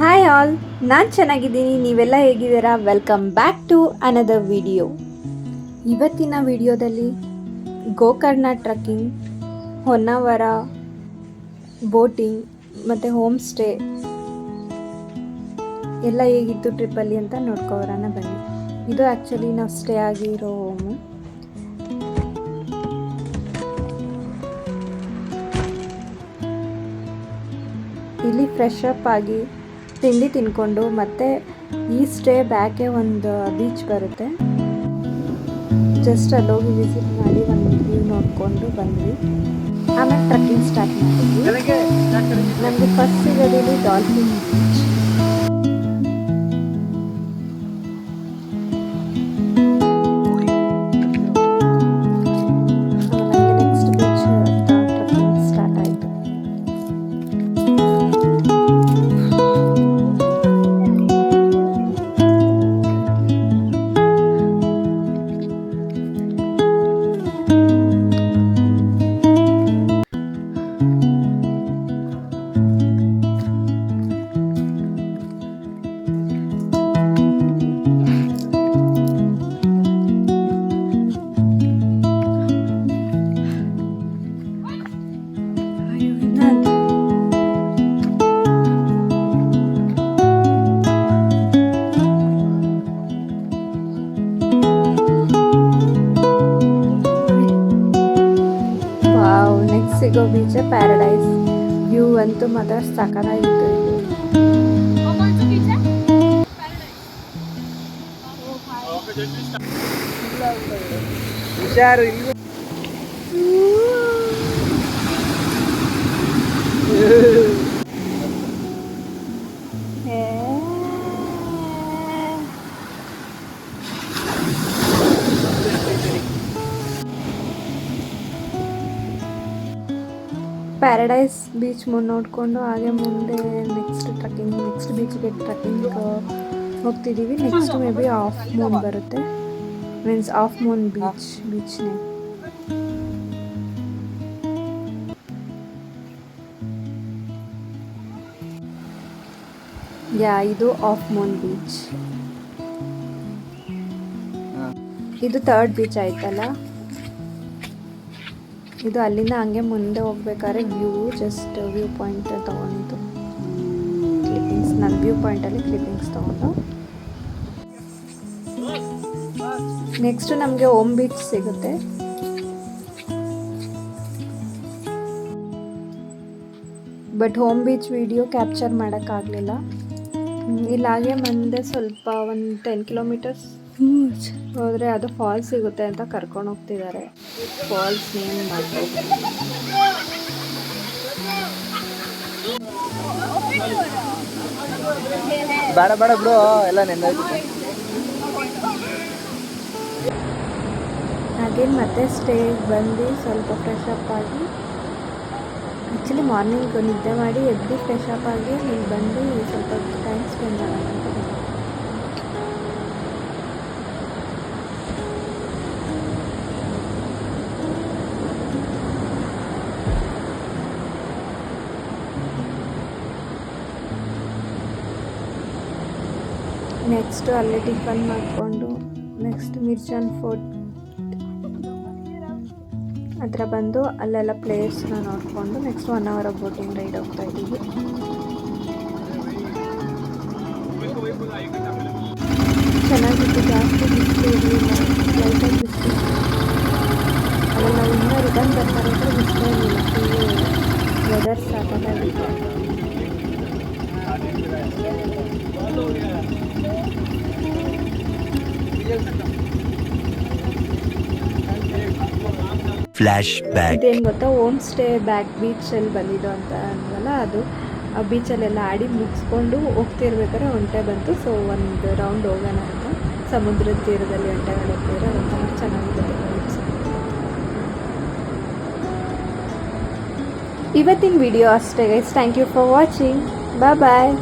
Hi all, ನಾನು ಚೆನ್ನಾಗಿದ್ದೀನಿ. ನೀವೆಲ್ಲ ಹೇಗಿದ್ದೀರಾ? Welcome back to another video. ಇವತ್ತಿನ ವಿಡಿಯೋದಲ್ಲಿ ಗೋಕರ್ಣ ಟ್ರಕ್ಕಿಂಗ್, ಹೊನ್ನಾವರ ಬೋಟಿಂಗ್ ಮತ್ತು ಹೋಮ್ ಸ್ಟೇ ಎಲ್ಲ ಹೇಗಿತ್ತು ಟ್ರಿಪ್ಪಲ್ಲಿ ಅಂತ ನೋಡ್ಕೊಬರೋಣ ಬನ್ನಿ. ಇದು ಆ್ಯಕ್ಚುಲಿ ನಾವು ಸ್ಟೇ ಆಗಿರೋ ಹೋಮು. ಇಲ್ಲಿ ಫ್ರೆಶ್ ಅಪ್ ಆಗಿ ತಿಂಡಿ ತಿನ್ಕೊಂಡು ಮತ್ತೆ ಈ ಸ್ಟೇ ಬ್ಯಾಕೆ ಒಂದು ಬೀಚ್ ಬರುತ್ತೆ, ಜಸ್ಟ್ ಅಲ್ಲೋಗಿ ವಿಸಿಟ್ ಮಾಡಿ ಒಂದು ವ್ಯೂ ನೋಡಿಕೊಂಡು ಬಂದ್ವಿ. ಆಮೇಲೆ ಟ್ರಕ್ಕಿಂಗ್ ಸ್ಟಾರ್ಟ್ ಮಾಡಿದ್ವಿ. ನಮಗೆ ಫಸ್ಟ್ ಸಿಗೋದು ಇಲ್ಲಿ dolphin beach. Next beach trekking start ಆಯಿತು. ಸಿಗೋ ಬೀಚ್ ಪ್ಯಾರಡೈಸ್. ವ್ಯೂ ಅಂತೂ ಮಾತ್ರ ಸಖತ್ತಾಗಿತ್ತು. ಪ್ಯಾರಡೈಸ್ ಬೀಚ್ ನೋಡಿಕೊಂಡು ಹಾಗೆ ಮುಂದೆ ನೆಕ್ಸ್ಟ್ ಬೀಚ್ಗೆ ಟ್ರಕ್ಕಿಂಗ್ ಹೋಗ್ತಿದ್ದೀವಿ. Next maybe half moon ಬರುತ್ತೆ, ಮೀನ್ಸ್ ಆಫ್ ಮೂನ್ ಬೀಚ್ನೇ. ಇದು ಆಫ್ ಮೂನ್ ಬೀಚ್. ಇದು ಥರ್ಡ್ ಬೀಚ್ ಆಯ್ತಲ್ಲ. ಇದು ಅಲ್ಲಿಂದ ಹಂಗೆ ಮುಂದೆ ಹೋಗ್ಬೇಕಾದ್ರೆ ಜಸ್ಟ್ ವ್ಯೂ ಪಾಯಿಂಟ್ ತೊಗೊಂಡು ಕ್ಲಿಪ್ಪಿಂಗ್ಸ್, ನಾನು ವ್ಯೂ ಪಾಯಿಂಟಲ್ಲಿ ಕ್ಲಿಪ್ಪಿಂಗ್ಸ್ ತೊಗೊಂಡು ನೆಕ್ಸ್ಟ್ ನಮಗೆ ಹೋಮ್ ಬೀಚ್ ಸಿಗುತ್ತೆ. But home beach video capture ಮಾಡೋಕ್ಕಾಗಲಿಲ್ಲ. ಇಲ್ಲಾಗೆ ಮುಂದೆ ಸ್ವಲ್ಪ ಒಂದು 10 ಕಿಲೋಮೀಟರ್ಸ್ ಹೋದರೆ ಅದು ಫಾಲ್ಸ್ ಸಿಗುತ್ತೆ ಅಂತ ಕರ್ಕೊಂಡು ಹೋಗ್ತಿದ್ದಾರೆ. ಫಾಲ್ಸ್ ನೇಮ್ ಮಾಡ್ಬೋದು. ಬೇಡ ಬೇಡ ಬಿಡು, ಎಲ್ಲ ನೆಂದಾಯ್ತು. ಹಾಗೆ ಮತ್ತೆ ಸ್ಟೇಗೆ ಬಂದು ಸ್ವಲ್ಪ ಫ್ರೆಶ್ ಅಪ್ ಆಗಿ, ಆ್ಯಕ್ಚುಲಿ ಮಾರ್ನಿಂಗ್ ನಿದ್ದೆ ಮಾಡಿ ಎದ್ದು ಫ್ರೆಶ್ ಅಪ್ ಆಗಿ ನೀವು ಬಂದು ಸ್ವಲ್ಪ ಟೈಮ್ ಸ್ಪೆಂಡ್ ಮಾಡೋಣ ಅಂತ. ನೆಕ್ಸ್ಟ್ ಅಲ್ಲೇ ಟಿಫನ್ ಮಾಡಿಕೊಂಡು ನೆಕ್ಸ್ಟ್ ಮಿರ್ಜಾನ್ ಫೋರ್ಟ್ ಹತ್ರ ಬಂದು ಅಲ್ಲೆಲ್ಲ ಪ್ಲೇಸ್ನ ನೋಡಿಕೊಂಡು ನೆಕ್ಸ್ಟ್ 1 ಅವರ್ ಬೋಟಿಂಗ್ ರೈಡ್ ಹೋಗ್ತಾ ಇದ್ದೀವಿ. ಚೆನ್ನಾಗಿತ್ತು, ಜಾಸ್ತಿ ಬಿಸಿಲು ಇರಲಿಲ್ಲ, ಲೈಟಾಗಿ ಬಿಸಿಲು. ಅಲ್ಲೆಲ್ಲ ನಾವು ಇನ್ನೂ ರಿಟರ್ನ್ ಬರ್ತಾರೆ ಬಿಸಿಲು ಇರಲಿಲ್ಲ, ಫುಲ್ಲು ವೆದರ್ ಸಾಕಾಗಿತ್ತು. ಇದೇನು ಗೊತ್ತಾ, ಹೋಮ್ ಸ್ಟೇ ಬ್ಯಾಕ್ ಬೀಚಲ್ಲಿ ಬಂದಿದ್ದು ಅಂತ ಅಂದ್ವಲ್ಲ, ಅದು ಆ ಬೀಚಲ್ಲೆಲ್ಲ ಆಡಿ ಮುಗಿಸ್ಕೊಂಡು ಹೋಗ್ತಿರ್ಬೇಕಾದ್ರೆ ಒಂಟೆ ಬಂತು. ಸೊ ಒಂದು ರೌಂಡ್ ಹೋಗೋಣ ಅಂತ ಸಮುದ್ರದ ತೀರದಲ್ಲಿ ಒಂಟೆಗಳು ಹೋಗ್ತಿದ್ರೆ ಅದೊಂಥರ ಚೆನ್ನಾಗಿದೆ. ಇವತ್ತಿನ ವಿಡಿಯೋ ಅಷ್ಟೇ guys. Thank you for watching. Bye.